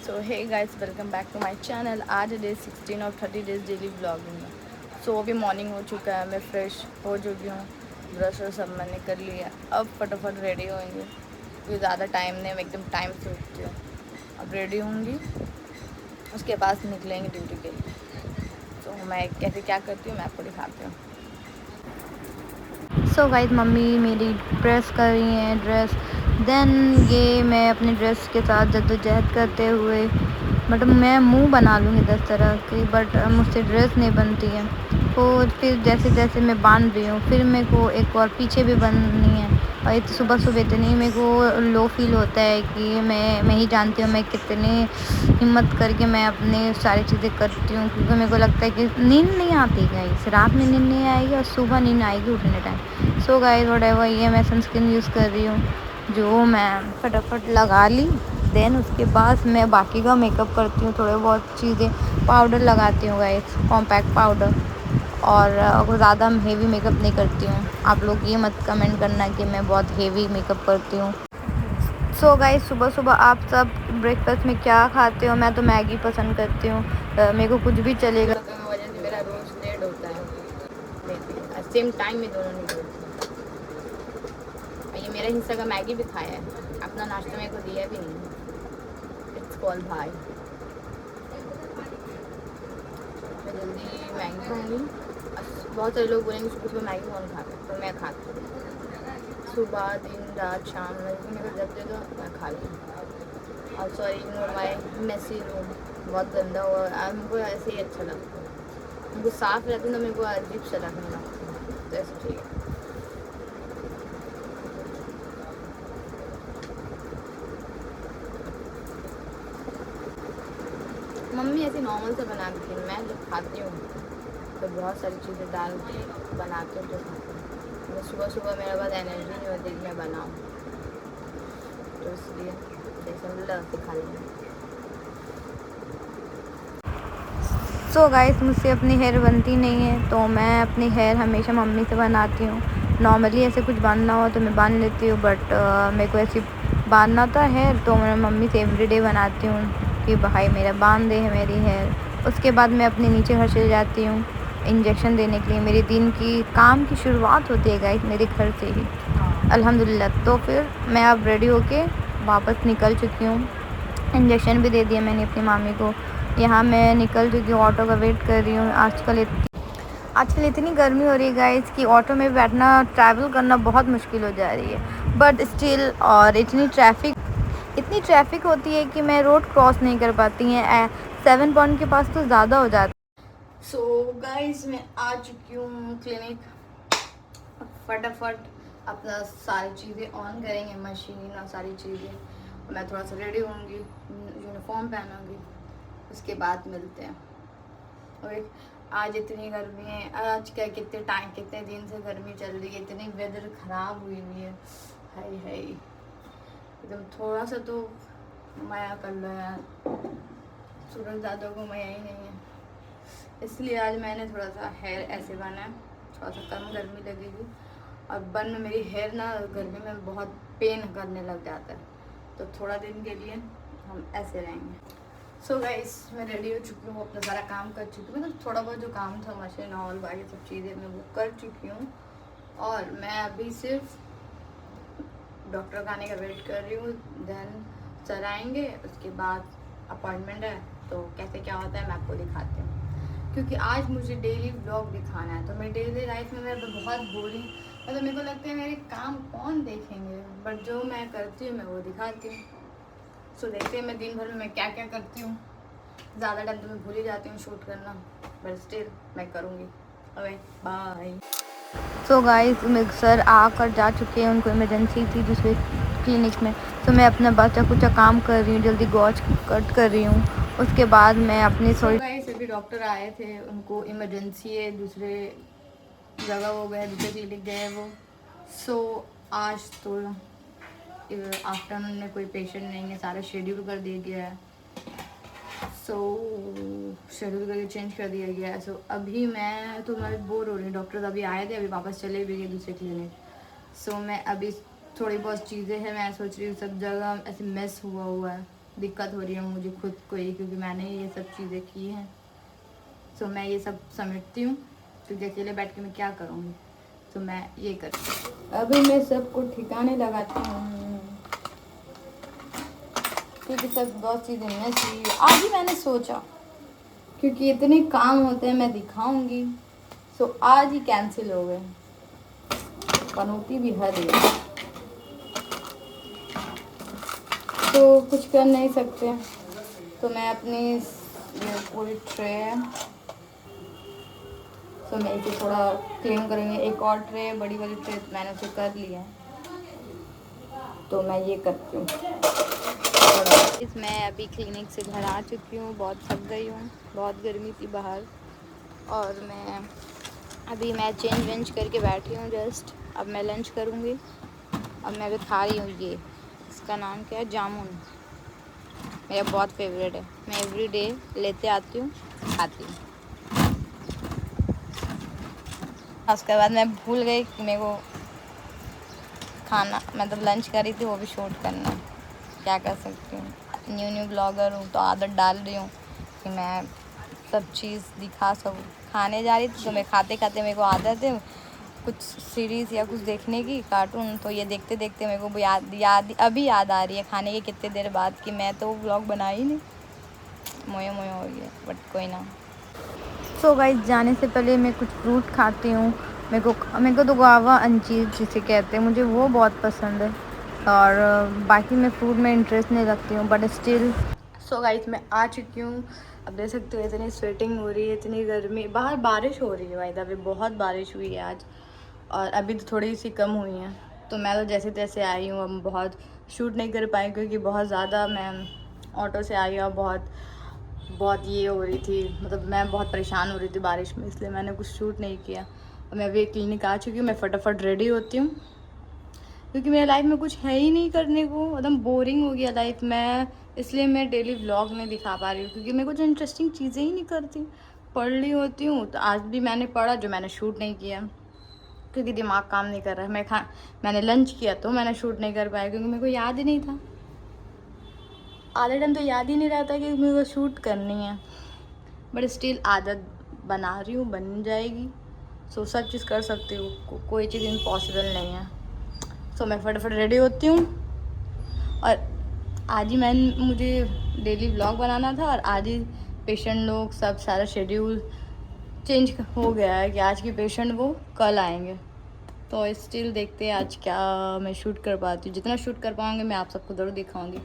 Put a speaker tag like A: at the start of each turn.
A: So hey guys, welcome back to my channel. आज day 16 और 30 days daily blogging में। सो अभी मॉर्निंग हो चुका है, मैं फ्रेश हो चुकी हूँ, ब्रश और सब मैंने कर लिया। अब फटाफट रेडी होंगी क्योंकि ज़्यादा टाइम नहीं, मैं एकदम टाइम से उठती हूँ। अब रेडी होंगी, उसके बाद निकलेंगे ड्यूटी के लिए। तो मैं कैसे क्या करती हूँ मैं आपको दिखाती हूँ। सो गाइस, मम्मी मेरी प्रेस कर रही हैं ड्रेस। देन ये मैं अपनी ड्रेस के साथ जद्दोजहद करते हुए मतलब मैं मुंह बना लूँगी 10 तरह की, बट मुझसे ड्रेस नहीं बनती है। और फिर जैसे जैसे मैं बांध रही हूँ, फिर मेरे को एक और पीछे भी बननी है। और ये तो सुबह सुबह इतनी मेरे को लो फील होता है कि मैं ही जानती हूँ मैं कितनी हिम्मत करके मैं अपनी सारी चीज़ें करती हूँ, क्योंकि मेरे को लगता है कि नींद नहीं आती गाइस, रात में नींद नहीं आएगी और सुबह नींद आएगी उठने टाइम। सो गाइस व्हाटएवर, ये मैं सनस्क्रीन यूज़ कर रही हूँ जो मैं फटाफट लगा ली। देन उसके बाद मैं बाकी का मेकअप करती हूँ, थोड़े बहुत चीज़ें, पाउडर लगाती हूँ गाइस, कॉम्पैक्ट पाउडर। और ज़्यादा हेवी मेकअप नहीं करती हूँ। आप लोग ये मत कमेंट करना कि मैं बहुत हेवी मेकअप करती हूँ। सो गाइस, सुबह सुबह आप सब ब्रेकफास्ट में क्या खाते हो? मैं तो मैगी पसंद करती हूँ। मेरे को कुछ भी चलेगा। वजह से मेरा रोज लेट होता है, सेम टाइम में दोनों नहीं होती। ये मेरा हिस्सा का मैगी भी खाया है, अपना नाश्ता मेरे को दिया भी नहीं। इट्स कॉल्ड भाई। मैं जल्दी मैगी खाऊंगी। बहुत सारे लोग बोलेंगे सुबह सुबह मैगी कौन खाता है, तो मैं खाती हूँ सुबह दिन रात शाम में। मेरे को जब दे दो मैं खा लूँ। और sorry ignore my messy room, बहुत गंदा हुआ है। हमको ऐसे ही अच्छा लगता है, हमको साफ़ रहते ना, मेरे को अजीब सा लगने लगता है, तो ऐसे ठीक है। मम्मी ऐसे नॉर्मल से बनाती है, मैं जब खाती हूँ तो बहुत सारी चीज़ें डाल के बनाती हूँ जो खाती हूँ। मैं सुबह सुबह मेरे पास एनर्जी नहीं होती कि मैं बनाऊँ, तो इसलिए जैसे मतलब सिखा लेंगे। सो गाइस, मुझसे अपनी हेयर बनती नहीं है, तो मैं अपनी हेयर हमेशा मम्मी से बनाती हूँ। नॉर्मली ऐसे कुछ बांधना हो तो मैं बांध लेती हूँ, बट मेरे को ऐसे बांधना था हेयर, तो मैं मम्मी से एवरीडे बनाती हूँ कि भाई मेरा बांध दे है मेरी हेयर। उसके बाद मैं अपने नीचे घर चली जाती हूँ इंजेक्शन देने के लिए। मेरे दिन की काम की शुरुआत होती है गाइस मेरे घर से ही, अल्हम्दुलिल्लाह। तो फिर मैं अब रेडी होके वापस निकल चुकी हूँ। इंजेक्शन भी दे दिया मैंने अपनी मामी को। यहाँ मैं निकल चुकी हूँ, ऑटो का वेट कर रही हूँ। आजकल इतनी गर्मी हो रही है गाइस कि ऑटो में बैठना, ट्रैवल करना बहुत मुश्किल हो जा रही है, बट स्टिल। और इतनी ट्रैफिक होती है कि मैं रोड क्रॉस नहीं कर पाती हैं। 7 पॉइंट के पास तो ज़्यादा हो जाता है। सो गाइस, मैं आ चुकी हूँ क्लिनिक। फटाफट अपना सारी चीज़ें ऑन करेंगे, मशीन और सारी चीज़ें। मैं थोड़ा सा रेडी होंगी, यूनिफॉर्म पहनूंगी, उसके बाद मिलते हैं। और आज इतनी गर्मी है, आज क्या कितने दिन से गर्मी चल रही है, इतनी वेदर ख़राब हुई हुई है। हाय हाय, एकदम थोड़ा सा तो माया कर लो यार। सूरज दादा को माया ही नहीं है, इसलिए आज मैंने थोड़ा सा हेयर ऐसे बना है, थोड़ा सा कम गर्मी लगेगी। और बन में मेरी हेयर ना गर्मी में बहुत पेन करने लग जाता है, तो थोड़ा दिन के लिए हम ऐसे रहेंगे। सो गाइस, मैं रेडी हो चुकी हूँ, अपना सारा काम कर चुकी हूँ, मतलब थोड़ा बहुत जो काम था मशीन और बाकी सब चीज़ें मैं वो कर चुकी हूँ। और मैं अभी सिर्फ डॉक्टर का आने का वेट कर रही हूँ। देन सर आएंगे, उसके बाद अपॉइंटमेंट है, तो कैसे क्या होता है मैं आपको दिखाती हूँ। क्योंकि आज मुझे डेली व्लॉग दिखाना है, तो मेरी डेली लाइफ में मैं बहुत बोरिंग, मतलब मेरे को लगता है मेरे काम कौन देखेंगे, बट जो मैं करती हूँ मैं वो दिखाती हूँ। सो देखते हैं मैं दिन भर में मैं क्या क्या करती हूँ। ज़्यादा टाइम तो मैं भूल ही जाती हूँ शूट करना, बट स्टिल मैं करूँगी। Okay bye. So guys, sir आकर जा चुके हैं, उनको इमरजेंसी थी दूसरे क्लिनिक में, तो मैं अपना बचा कुचा काम कर रही हूँ, जल्दी गॉच कट कर रही हूँ। उसके बाद मैं अपनी थोड़ी गाइस, अभी डॉक्टर आए थे, उनको इमरजेंसी है, दूसरे जगह वो गए, दूसरे क्लिनिक गए वो। सो आज तो आफ्टरनून में कोई पेशेंट नहीं है, सारा शेड्यूल कर दिया गया है। सो शेड्यूल करके चेंज कर दिया गया है। सो अभी मैं बोर हो रही हूँ, डॉक्टर्स अभी आए थे, अभी वापस चले भी गए दूसरे क्लिनिक। सो मैं अभी थोड़ी बहुत चीज़ें हैं, मैं सोच रही हूँ सब जगह ऐसे मेस हुआ हुआ है, दिक्कत हो रही है मुझे खुद को ही, क्योंकि मैंने ये सब चीज़ें की हैं। तो मैं ये सब समेटती हूँ, क्योंकि अकेले बैठ के मैं क्या करूँगी। तो मैं ये करती हूँ। अभी मैं सबको ठिकाने लगाती हूँ, क्योंकि सब बहुत चीज़ें मैसी। आज ही मैंने सोचा, क्योंकि इतने काम होते हैं मैं दिखाऊंगी, सो आज ही कैंसिल हो गए। पनौती भी हद है, तो कुछ कर नहीं सकते। तो मैं अपनी ये पूरी ट्रे है, तो मैं इसे थोड़ा क्लीन करेंगे। एक और ट्रे, बड़ी वाली ट्रे मैंने उसे कर लिया है, तो मैं ये करती हूँ। मैं अभी क्लिनिक से घर आ चुकी हूँ, बहुत थक गई हूँ, बहुत गर्मी थी बाहर। और मैं चेंज वेंज करके बैठी हूँ जस्ट। अब मैं लंच करूँगी। अब मैं अभी खा रही हूँ ये, इसका नाम क्या है, जामुन। मेरा बहुत फेवरेट है, मैं एवरी डे लेते आती हूँ, खाती हूँ। उसके बाद मैं भूल गई कि मेरे को खाना, मतलब लंच करी थी, वो भी शूट करना है। क्या कर सकती हूँ, न्यू ब्लॉगर हूँ, तो आदत डाल रही हूँ कि मैं सब चीज़ दिखा सकूँ। खाने जा रही थी तो मैं खाते खाते मेरे को आदत है कुछ सीरीज़ या कुछ देखने की, कार्टून। तो ये देखते देखते मेरे को अभी याद आ रही है खाने के कितने देर बाद कि मैं तो व्लॉग बना ही नहीं। मोए हो गया, बट कोई ना। सो गाइस, जाने से पहले मैं कुछ फ्रूट खाती हूँ। मेरे को तो गुआवा अंजीर जिसे कहते हैं, मुझे वो बहुत पसंद है। और बाकी मैं फ्रूट में इंटरेस्ट नहीं रखती हूँ, बट स्टिल। सो गाइस, मैं आ चुकी हूँ। अब देख सकते हो इतनी स्वेटिंग हो रही है, इतनी गर्मी, बाहर बारिश हो रही है भाई, अभी बहुत बारिश हुई है आज, और अभी तो थोड़ी सी कम हुई है। तो मैं तो जैसे तैसे आई हूँ, अब बहुत शूट नहीं कर पाई, क्योंकि बहुत ज़्यादा मैं ऑटो से आई और बहुत ये हो रही थी, मतलब मैं बहुत परेशान हो रही थी बारिश में, इसलिए मैंने कुछ शूट नहीं किया। और मैं अभी क्लिनिक आ चुकी हूँ, मैं फटाफट रेडी होती हूँ, क्योंकि मेरे लाइफ में कुछ है ही नहीं करने को, एकदम बोरिंग हो गया लाइफ में। इसलिए मैं डेली व्लॉग नहीं दिखा पा रही हूँ, क्योंकि मैं कुछ इंटरेस्टिंग चीज़ें ही नहीं करती। पढ़ रही होती हूँ, तो आज भी मैंने पढ़ा जो मैंने शूट नहीं किया, क्योंकि दिमाग काम नहीं कर रहा है। मैंने लंच किया तो मैंने शूट नहीं कर पाया, क्योंकि मेरे को याद ही नहीं था। आधे टाइम तो याद ही नहीं रहता कि मेरे को शूट करनी है, बट स्टिल आदत बना रही हूँ, बन जाएगी। सो सब चीज़ कर सकती हूँ, कोई चीज़ इम्पॉसिबल नहीं है। सो मैं फटाफट रेडी होती हूँ, और आज ही मुझे डेली व्लॉग बनाना था, और आज ही पेशेंट लोग सब सारा शेड्यूल चेंज हो गया है कि आज की पेशेंट वो कल आएंगे। तो स्टिल देखते हैं आज क्या मैं शूट कर पाती हूँ। जितना शूट कर पाऊँगी मैं आप सबको ज़रूर दिखाऊँगी।